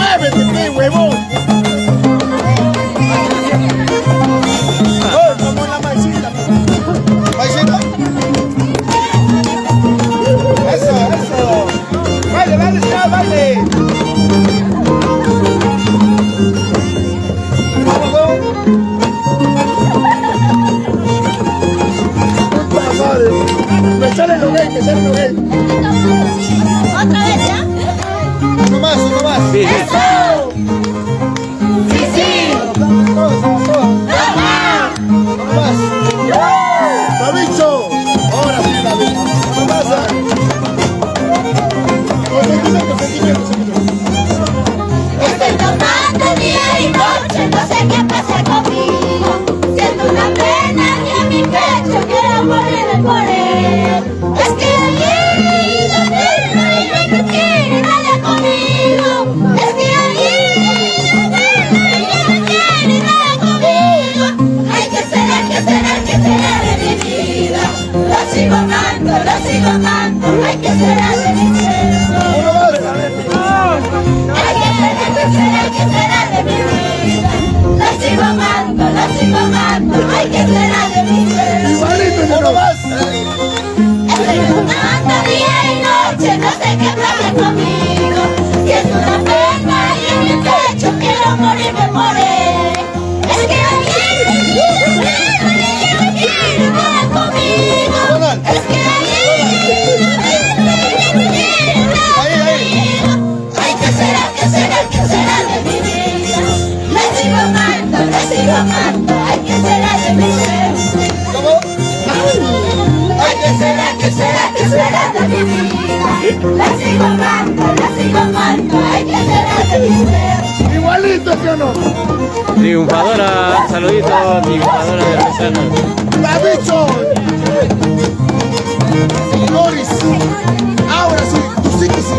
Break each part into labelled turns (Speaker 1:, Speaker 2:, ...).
Speaker 1: muévete, qué huevón. Como la maicita. ¿Maicita? Eso. Vale, ya, vale. Me sale lo gay.
Speaker 2: ¿Otra vez ya?
Speaker 1: Uno más.
Speaker 3: Sí.
Speaker 2: ¡Eso! ¡Sí!
Speaker 1: Uno más. ¡Davicho! Ahora sí, David. ¿Qué pasa? Consentimiento.
Speaker 2: Estoy tomando día y noche, no sé qué pasa conmigo. Siento una pena y en mi pecho quiero morirme por él. Es que allí la pena y no quiere nada conmigo. Es que allí la pena y no quiere nada conmigo. Ay, ¿qué será de mi vida? Lo sigo amando. Ay, ¿qué será de mi vida?
Speaker 1: Uno más.
Speaker 2: Ay, ¿qué será de mi vida? La sigo amando. Ay, ¿qué será de mi vida?
Speaker 1: Igualito, uno más.
Speaker 2: Estoy tomando día y noche, no sé qué pasa conmigo. Siento una pena y en mi pecho quiero morirme por él. Es que alguien no quiere nada conmigo. Es que alguien no quiere nada conmigo. Ay, ¿qué será de mi vida? La sigo amando. Ay, ¿qué será de mi vida?
Speaker 1: ¿Cómo?
Speaker 2: Ay, ¿qué será de mi vida? La sigo amando. Ay, ¿qué será de mi vida?
Speaker 1: Igualito, ¿sí o no?
Speaker 3: Triunfadora, saluditos, triunfadora de Artesanos.
Speaker 1: ¡Davicho! Boris. Ahora sí, tú sí que sí.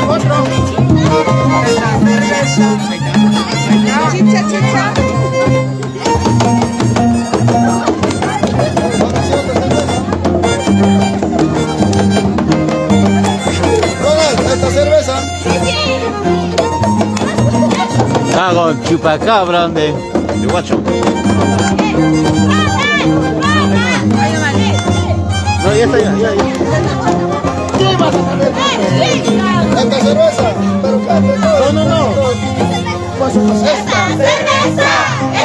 Speaker 1: Otro.
Speaker 2: Chicha.
Speaker 1: Ronald, esta cerveza.
Speaker 3: Hago chupacabra de guacho. No, ya está, ya.
Speaker 1: ¿Qué vas a saber? Esta cerveza. Pero cállate. No.
Speaker 2: Esta cerveza,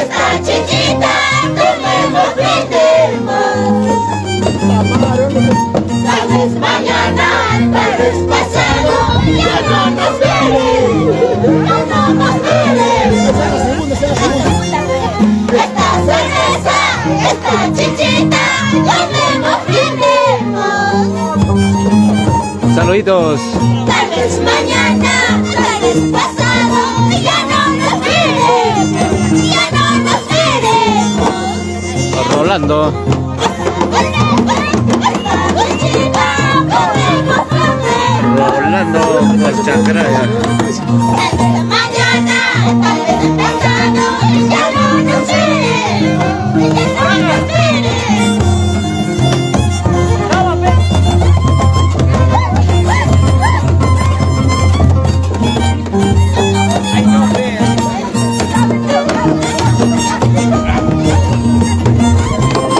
Speaker 2: esta chichita, tomemos, brindemos. Tal vez mañana, tal vez pasado, ya no nos veremos. Esta cerveza, esta chichita, tomemos, brindemos.
Speaker 3: Saluditos.
Speaker 2: Tal vez mañana, tal vez pasado, ya no nos veremos.
Speaker 3: Rolando. Rolando Guachacraya.
Speaker 2: Tal vez mañana, tal vez pasado, ya no nos veremos.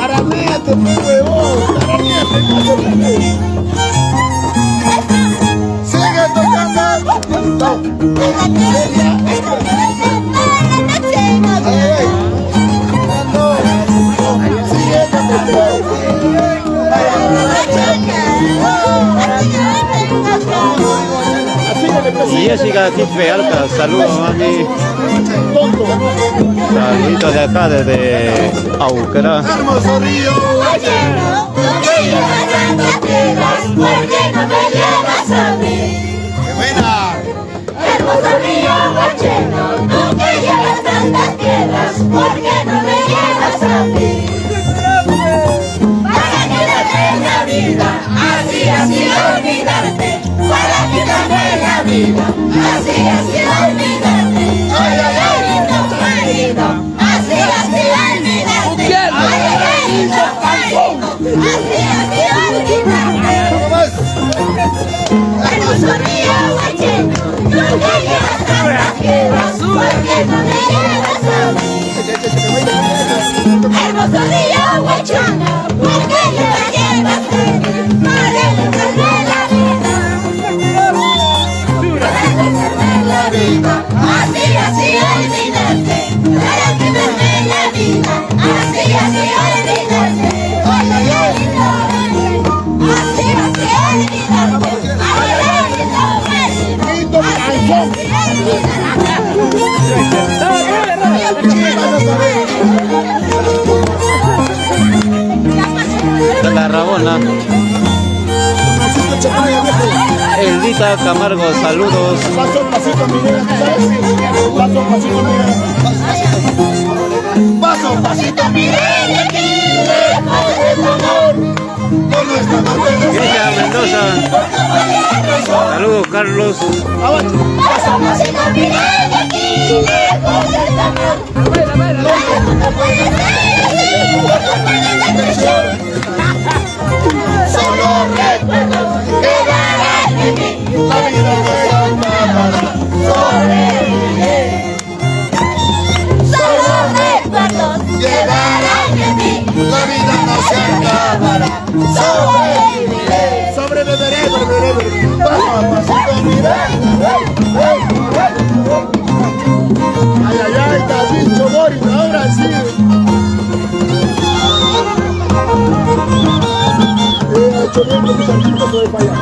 Speaker 1: Arañate, mi huevón. Arañate. Sigue tocando.
Speaker 3: Y Jessica Quispe Alca, saludos mami. Saluditos de acá desde Aucra.
Speaker 1: Hermoso río.
Speaker 2: ¿Por qué no me llevas a mí?
Speaker 1: ¡Qué buena!
Speaker 2: Hermoso río Guacheno, tú que llevas tantas piedras, ¿por qué no me llevas a mí? Para quitarte la vida, así olvidarte, para quitarme la vida, así olvidarte, ay, lindo marido, así olvidarte, ay, lindo marido, así olvidarte.
Speaker 1: ¿Cómo más?
Speaker 2: Hermoso hermoso río guacheno, tú que llevas tranqueras, porque no me llevas a mí. Hermoso río guacheno, porque llevas para dejarme la vida. La vida, así, así olvidarte, para quitarme la vida, así, así olvidarte, ay, ay, ay, así, así olvidarte, ay, ay,
Speaker 3: La Rabona. Eldita Camargo, saludos.
Speaker 1: Paso, pasito, mi negra, ¿sabes? Paso, pasito, mi negra. Paso, pasito, mi negra, aquí, lejos de tu amor. Con nuestra amor.
Speaker 3: Cristian Mendoza. Saludos, Carlos.
Speaker 2: paso, pasito, mi negra, aquí, lejos de tu amor. No puede ser así, no puede ser traición. Solo recuerdos quedarán en mí.
Speaker 1: La vida no es para
Speaker 2: sobrevivir. Solo recuerdos quedarán en mí.
Speaker 1: La vida no se acabará.
Speaker 2: Sobreviviré.
Speaker 1: Sobreviviré. Paso a pasito, mi negra. Ay, ay, ay, David Choboris, ahora sí. Hecho bien con mis amigos de para allá.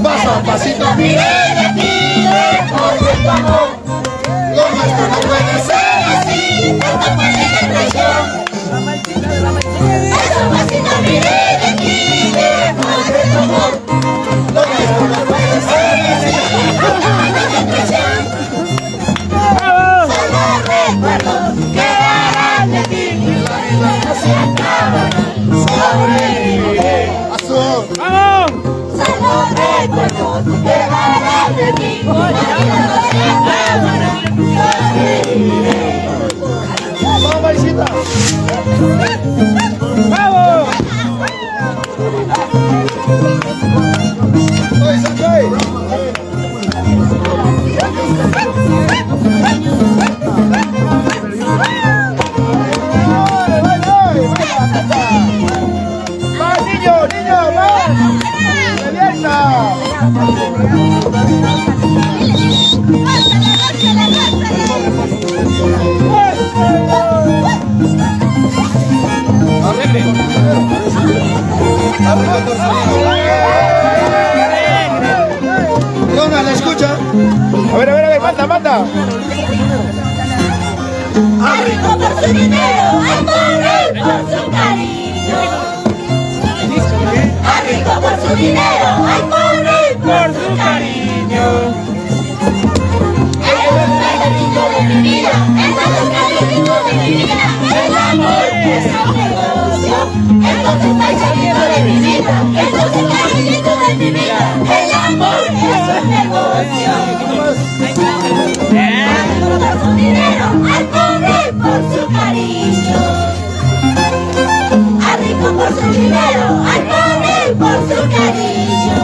Speaker 1: Paso a pasito,
Speaker 2: Miré de ti, lejos de tu amor.
Speaker 1: lo nuestro no puede ser
Speaker 2: Así, no puede ser traición. Eso pasito miré de ti, lejos de tu amor.
Speaker 1: lo nuestro no puede ser así.
Speaker 2: No puede ser traición. Solo recuerdos quedarán de ti. La vida no se acabará. Sobreviviré.
Speaker 1: Paso.
Speaker 2: Solo recuerdos quedarán de ti. La vida no se acabará. Sobreviviré.
Speaker 1: Vamos, Marisita. Oye, Sanjay. ¡Más, niño, más! ¡Revienta! Dona, ¿la escucha? A ver, manda.
Speaker 2: Al rico por su dinero, al pobre por su cariño. Al rico por su dinero, al pobre por su cariño. El cariño de mi vida, el cariño de mi vida, el amor es un negocio. Entonces el cariño de mi vida, entonces el cariño de mi vida, el amor es un negocio. Al rico por su dinero, al pobre por su cariño. Al rico por su dinero, al pobre por su cariño.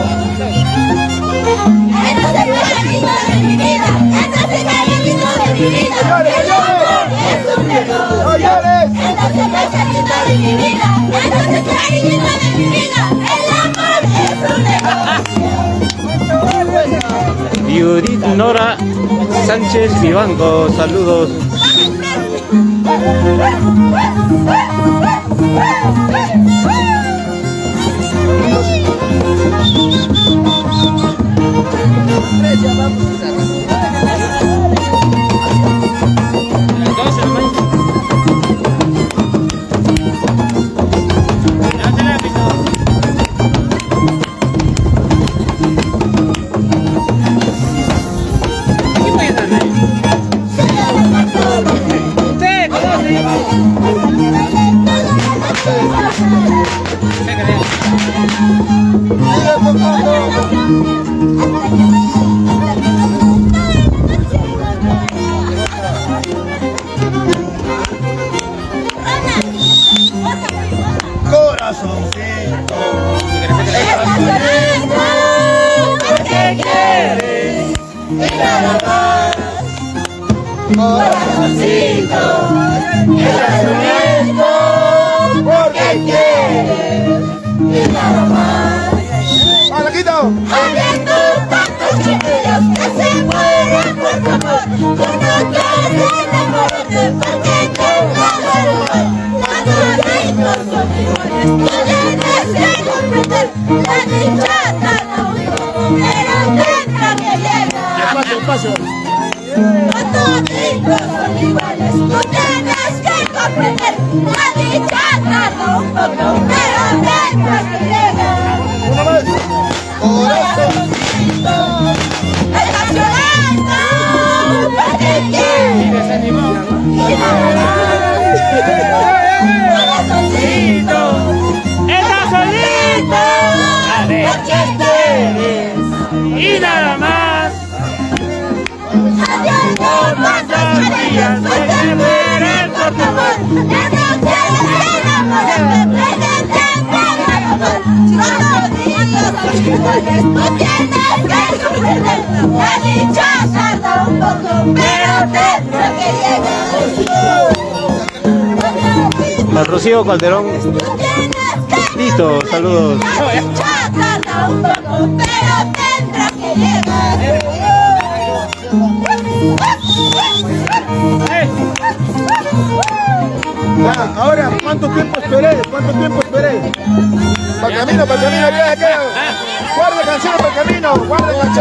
Speaker 2: Entonces el cariño de mi vida, entonces el cariño de mi vida, el amor es un negocio. Entonces el cariño de mi vida, entonces el cariño de mi vida, el amor es un negocio.
Speaker 3: Judith Nora Sánchez Vivanco, saludos.
Speaker 2: y nada más. Corazoncito, estás sonriendo porque quieres y nada más.
Speaker 1: ¡Malaquito!
Speaker 2: Habiendo tantos chiquillos que se mueren por tu amor, tú no quieres enamorarte porque te da el amor. Las dos son iguales, tú tienes que comprender. La dicha tarda un poco, pero tendrá que llegar.
Speaker 1: Espacio.
Speaker 2: Las dos son iguales, tú tienes que comprender. La dicha tarda un poco, pero tendrá que llegar.
Speaker 1: Una vez.
Speaker 2: Corazoncito, estás llorando porque quieres y nada más. Corazoncito,
Speaker 4: ¡Estás solito!
Speaker 2: porque quieres
Speaker 4: Y nada más.
Speaker 2: habiendo tantos charillos que te mueren por tu amor. Ya no quieres enamorarte, pretende amor. Los días son iguales, tú tienes que comprender. La dicha tarda un poco, pero tendrá que llegar.
Speaker 3: Al Rocío Calderón.
Speaker 2: Tú tienes que
Speaker 3: Listo, saludos.
Speaker 2: La dicha tarda un poco, pero tendrá que llegar.
Speaker 1: Ya, ahora, ¿cuánto tiempo esperé? Para el camino, viaje, ¿qué? Guarda canciones para el camino, guarda canciones.